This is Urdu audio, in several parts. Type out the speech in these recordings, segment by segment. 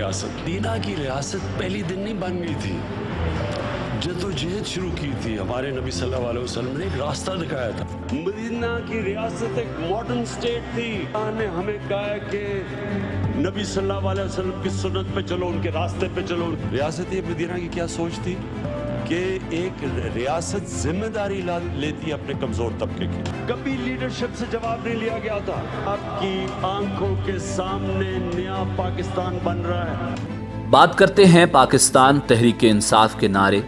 ریاست. مدینہ کی ریاست پہلی دن نہیں بن گئی تھی. جدوجہد شروع کی تھی. ہمارے نبی صلی اللہ علیہ وسلم نے ایک راستہ دکھایا تھا. مدینہ کی ریاست ایک ماڈرن سٹیٹ تھی. اللہ نے ہمیں کہا ہے کہ نبی صلی اللہ علیہ وسلم کی سنت پہ چلو, ان کے راستے پہ چلو. ریاست مدینہ کی کیا سوچ تھی کہ ایک ریاست ذمہ داری لیتی ہے اپنے کمزور طبقے کی. کبھی لیڈرشپ سے جواب نہیں لیا گیا تھا. آپ کی آنکھوں کے سامنے نیا پاکستان بن رہا ہے. بات کرتے ہیں پاکستان تحریک انصاف کے نعرے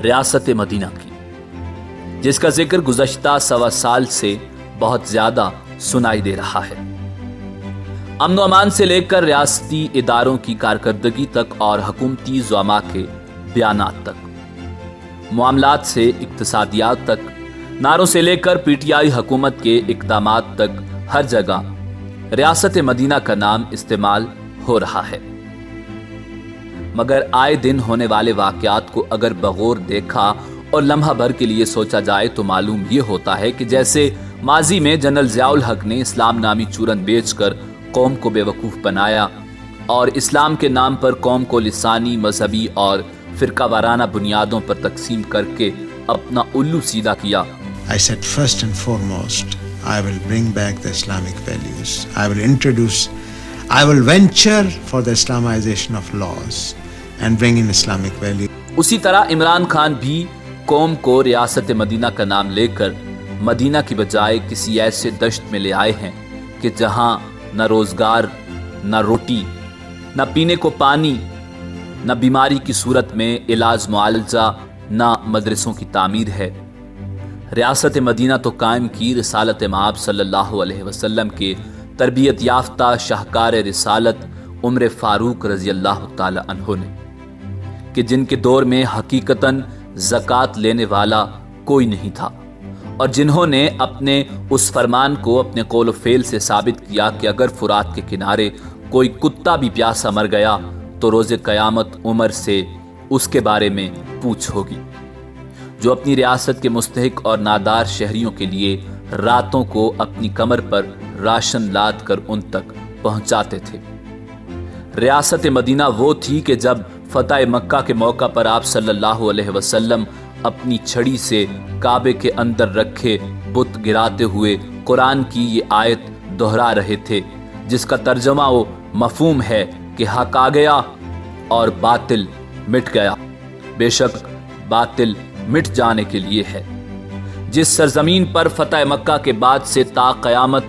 ریاست مدینہ کی, جس کا ذکر گزشتہ 1.25 سال سے بہت زیادہ سنائی دے رہا ہے. امن و امان سے لے کر ریاستی اداروں کی کارکردگی تک اور حکومتی زعماء کے بیانات تک, معاملات سے اقتصادیات تک, نعروں سے لے کر پی ٹی آئی حکومت کے اقدامات تک, ہر جگہ ریاست مدینہ کا نام استعمال ہو رہا ہے. مگر آئے دن ہونے والے واقعات کو اگر بغور دیکھا اور لمحہ بھر کے لیے سوچا جائے تو معلوم یہ ہوتا ہے کہ جیسے ماضی میں جنرل ضیاء الحق نے اسلام نامی چورن بیچ کر قوم کو بے وقوف بنایا اور اسلام کے نام پر قوم کو لسانی, مذہبی اور فرقہ وارانہ بنیادوں پر تقسیم کر کے اپنا الو سیدھا کیا. I said first and foremost, I will bring back the Islamic values. I will venture for the Islamization of laws and bring in Islamic values. اسی طرح عمران خان بھی قوم کو ریاست مدینہ کا نام لے کر مدینہ کی بجائے کسی ایسے دشت میں لے آئے ہیں کہ جہاں نہ روزگار, نہ روٹی, نہ پینے کو پانی, نہ بیماری کی صورت میں علاج معالجہ, نہ مدرسوں کی تعمیر ہے. ریاست مدینہ تو قائم کی رسالت مآب صلی اللہ علیہ وسلم کے تربیت یافتہ شاہکار رسالت عمر فاروق رضی اللہ تعالی عنہ نے, کہ جن کے دور میں حقیقتاً زکوٰۃ لینے والا کوئی نہیں تھا, اور جنہوں نے اپنے اس فرمان کو اپنے قول و فعل سے ثابت کیا کہ اگر فرات کے کنارے کوئی کتا بھی پیاسا مر گیا تو روز قیامت عمر سے اس کے بارے میں پوچھ ہوگی. جو اپنی ریاست کے مستحق اور نادار شہریوں کے لیے راتوں کو اپنی کمر پر راشن لاد کر ان تک پہنچاتے تھے. ریاست مدینہ وہ تھی کہ جب فتح مکہ کے موقع پر آپ صلی اللہ علیہ وسلم اپنی چھڑی سے کعبے کے اندر رکھے بت گراتے ہوئے قرآن کی یہ آیت دہرا رہے تھے, جس کا ترجمہ و مفہوم ہے کہ حق آ گیا اور باطل مٹ گیا. بے شک باطل مٹ جانے کے لیے ہے. جس سرزمین پر فتح مکہ کے بعد سے تا قیامت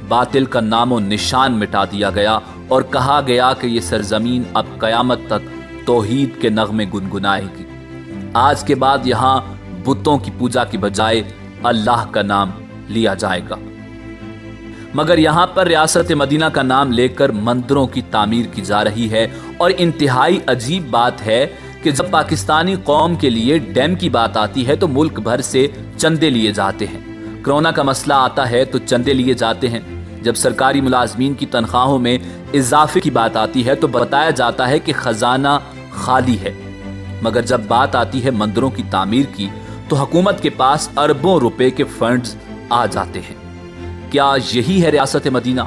باطل کا نام و نشان مٹا دیا گیا اور کہا گیا کہ یہ سرزمین اب قیامت تک توحید کے نغمے گنگنائے گی. آج کے بعد یہاں بتوں کی پوجا کی بجائے اللہ کا نام لیا جائے گا. مگر یہاں پر ریاست مدینہ کا نام لے کر مندروں کی تعمیر کی جا رہی ہے, اور انتہائی عجیب بات ہے کہ جب پاکستانی قوم کے لیے ڈیم کی بات آتی ہے تو ملک بھر سے چندے لیے جاتے ہیں. کرونا کا مسئلہ آتا ہے تو چندے لیے جاتے ہیں. جب سرکاری ملازمین کی تنخواہوں میں اضافے کی بات آتی ہے تو بتایا جاتا ہے کہ خزانہ خالی ہے. مگر جب بات آتی ہے مندروں کی تعمیر کی تو حکومت کے پاس اربوں روپے کے فنڈز آ جاتے ہیں. کیا یہی ہے ریاست مدینہ؟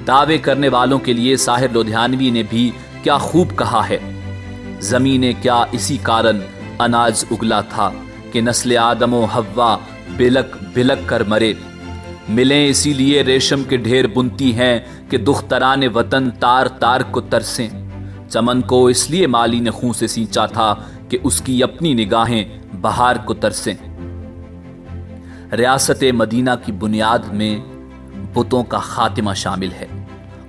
دعوے کرنے والوں کے لیے ساحر لدھیانوی نے بھی کیا خوب کہا ہے, زمینیں کیا اسی کارن اناج اگلا تھا کہ نسل آدم و حوا بلک بلک کر مرے. ملیں اسی لیے ریشم کے ڈھیر بنتی ہیں کہ دختران وطن تار تار کو ترسیں. چمن کو اس لیے مالی نے خون سے سینچا تھا کہ اس کی اپنی نگاہیں بہار کو ترسیں. ریاست مدینہ کی بنیاد میں بتوں کا خاتمہ شامل ہے,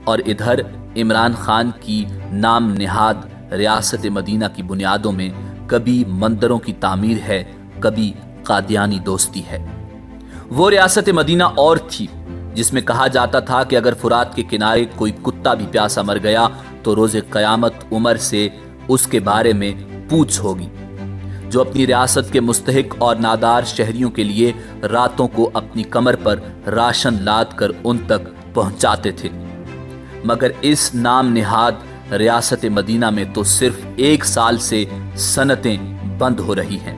اور ادھر عمران خان کی نام نہاد ریاست مدینہ کی بنیادوں میں کبھی مندروں کی تعمیر ہے, کبھی قادیانی دوستی ہے. وہ ریاست مدینہ اور تھی جس میں کہا جاتا تھا کہ اگر فرات کے کنارے کوئی کتا بھی پیاسا مر گیا تو روز قیامت عمر سے اس کے بارے میں پوچھ ہوگی. جو اپنی ریاست کے مستحق اور نادار شہریوں کے لیے راتوں کو اپنی کمر پر راشن لاد کر ان تک پہنچاتے تھے. مگر اس نام نہاد ریاست مدینہ میں تو صرف 1 سال سے صنعتیں بند ہو رہی ہیں.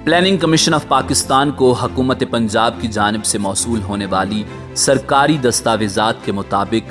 پلاننگ کمیشن آف پاکستان کو حکومت پنجاب کی جانب سے موصول ہونے والی سرکاری دستاویزات کے مطابق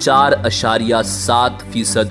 4.7%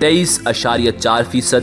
23.4%,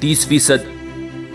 30%,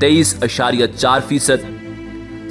23.4%,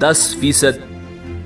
10%,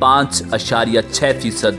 5.6%